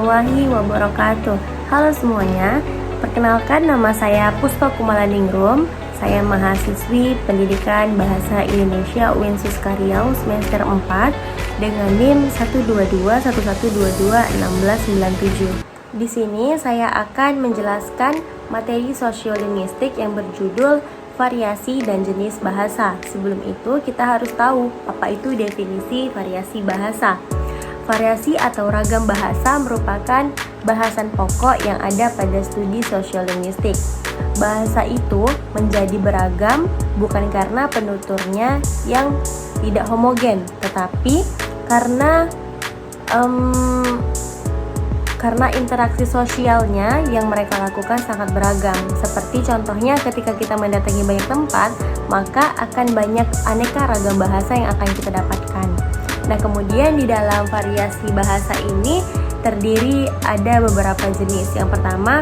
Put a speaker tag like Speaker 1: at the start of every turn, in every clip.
Speaker 1: warahmatullahi wabarakatuh. Halo semuanya, perkenalkan nama saya Puspa Kumalaningrum. Saya mahasiswi Pendidikan Bahasa Indonesia UIN Suskaryau semester 4 dengan NIM 12211221697. Di sini saya akan menjelaskan materi sosiolinguistik yang berjudul variasi dan jenis bahasa. Sebelum itu kita harus tahu apa itu definisi variasi bahasa. Variasi atau ragam bahasa merupakan bahasan pokok yang ada pada studi sosiolinguistik. Bahasa itu menjadi beragam bukan karena penuturnya yang tidak homogen, tetapi karena interaksi sosialnya yang mereka lakukan sangat beragam. Seperti contohnya ketika kita mendatangi banyak tempat, maka akan banyak aneka ragam bahasa yang akan kita dapatkan. Nah, kemudian di dalam variasi bahasa ini terdiri ada beberapa jenis. Yang pertama,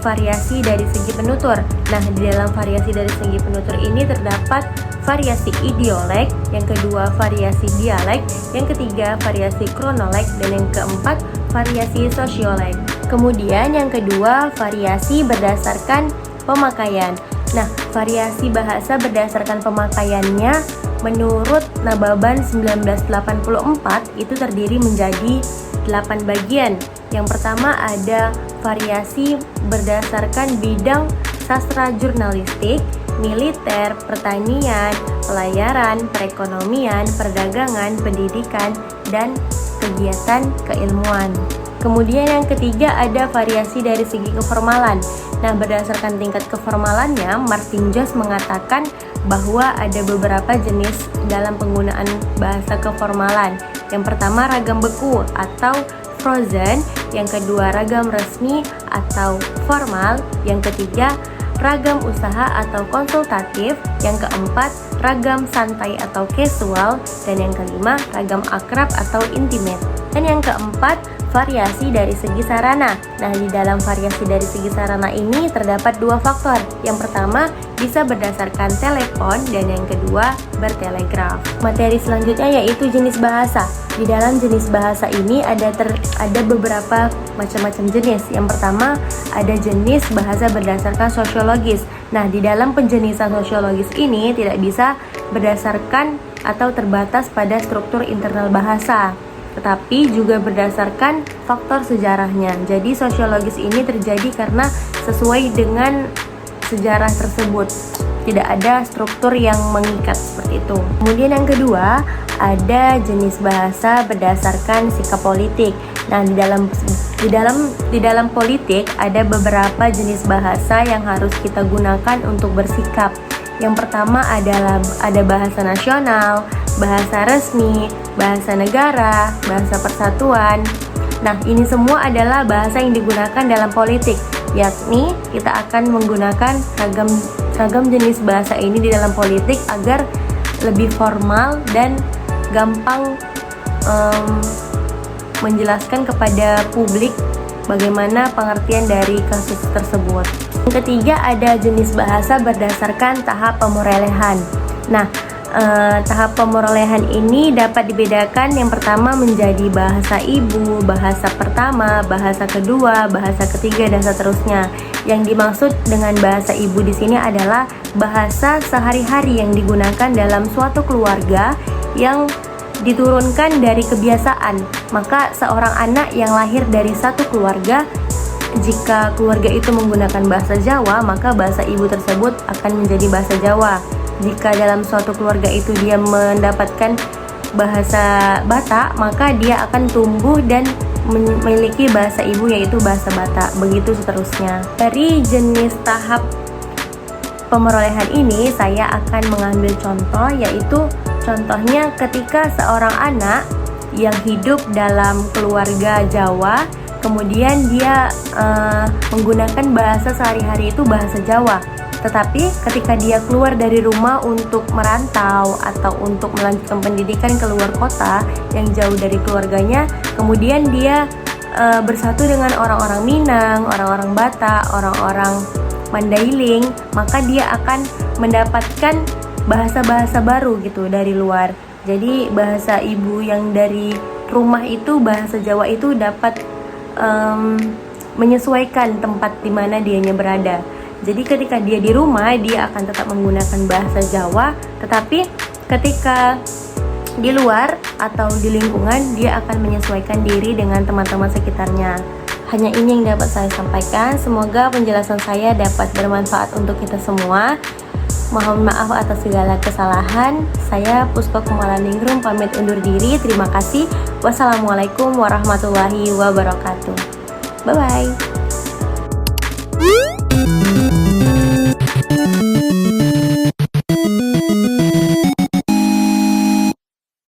Speaker 1: variasi dari segi penutur. Nah, di dalam variasi dari segi penutur ini terdapat variasi idiolek, yang kedua variasi dialek, yang ketiga variasi kronolog, dan yang keempat variasi sosiolek. Kemudian yang kedua, variasi berdasarkan pemakaian. Nah, variasi bahasa berdasarkan pemakaiannya menurut Nababan 1984 itu terdiri menjadi 8 bagian. Yang pertama ada variasi berdasarkan bidang sastra jurnalistik, militer, pertanian, pelayaran, perekonomian, perdagangan, pendidikan, dan kegiatan keilmuan. Kemudian yang ketiga ada variasi dari segi keformalan. Nah, berdasarkan tingkat keformalannya, Martin Jost mengatakan bahwa ada beberapa jenis dalam penggunaan bahasa keformalan. Yang pertama ragam beku atau frozen, yang kedua ragam resmi atau formal, yang ketiga ragam usaha atau konsultatif, yang keempat ragam santai atau casual, dan yang kelima ragam akrab atau intimate. Dan yang keempat variasi dari segi sarana. Nah, di dalam variasi dari segi sarana ini terdapat dua faktor. Yang pertama bisa berdasarkan telepon dan yang kedua bertelegraf. Materi selanjutnya yaitu jenis bahasa. Di dalam jenis bahasa ini ada beberapa macam-macam jenis. Yang pertama ada jenis bahasa berdasarkan sosiologis. Nah, di dalam penjenisan sosiologis ini tidak bisa berdasarkan atau terbatas pada struktur internal bahasa, tetapi juga berdasarkan faktor sejarahnya. Jadi sosiologis ini terjadi karena sesuai dengan sejarah tersebut, tidak ada struktur yang mengikat seperti itu. Kemudian yang kedua ada jenis bahasa berdasarkan sikap politik. Nah, di dalam politik ada beberapa jenis bahasa yang harus kita gunakan untuk bersikap. Yang pertama adalah ada bahasa nasional, bahasa resmi, bahasa negara, bahasa persatuan. Nah, ini semua adalah bahasa yang digunakan dalam politik, yakni kita akan menggunakan ragam jenis bahasa ini di dalam politik agar lebih formal dan gampang menjelaskan kepada publik bagaimana pengertian dari kasus tersebut. Yang ketiga ada jenis bahasa berdasarkan tahap pemerolehan. Nah, tahap pemerolehan ini dapat dibedakan yang pertama menjadi bahasa ibu, bahasa pertama, bahasa kedua, bahasa ketiga, dan seterusnya. Yang dimaksud dengan bahasa ibu di sini adalah bahasa sehari-hari yang digunakan dalam suatu keluarga yang diturunkan dari kebiasaan. Maka seorang anak yang lahir dari satu keluarga, jika keluarga itu menggunakan bahasa Jawa, maka bahasa ibu tersebut akan menjadi bahasa Jawa. Jika dalam suatu keluarga itu dia mendapatkan bahasa Batak, maka dia akan tumbuh dan memiliki bahasa ibu yaitu bahasa Batak. Begitu seterusnya. Dari jenis tahap pemerolehan ini saya akan mengambil contoh, yaitu contohnya ketika seorang anak yang hidup dalam keluarga Jawa, kemudian dia menggunakan bahasa sehari-hari itu bahasa Jawa. Tetapi ketika dia keluar dari rumah untuk merantau atau untuk melanjutkan pendidikan ke luar kota yang jauh dari keluarganya, kemudian dia bersatu dengan orang-orang Minang, orang-orang Batak, orang-orang Mandailing, maka dia akan mendapatkan bahasa-bahasa baru gitu dari luar. Jadi bahasa ibu yang dari rumah itu, bahasa Jawa itu dapat menyesuaikan tempat di mana dianya berada. Jadi ketika dia di rumah, dia akan tetap menggunakan bahasa Jawa, tetapi ketika di luar atau di lingkungan, dia akan menyesuaikan diri dengan teman-teman sekitarnya. Hanya ini yang dapat saya sampaikan. Semoga penjelasan saya dapat bermanfaat untuk kita semua. Mohon maaf atas segala kesalahan. Saya Puspa Kumalaningrum pamit undur diri. Terima kasih. Wassalamualaikum warahmatullahi wabarakatuh. Bye-bye.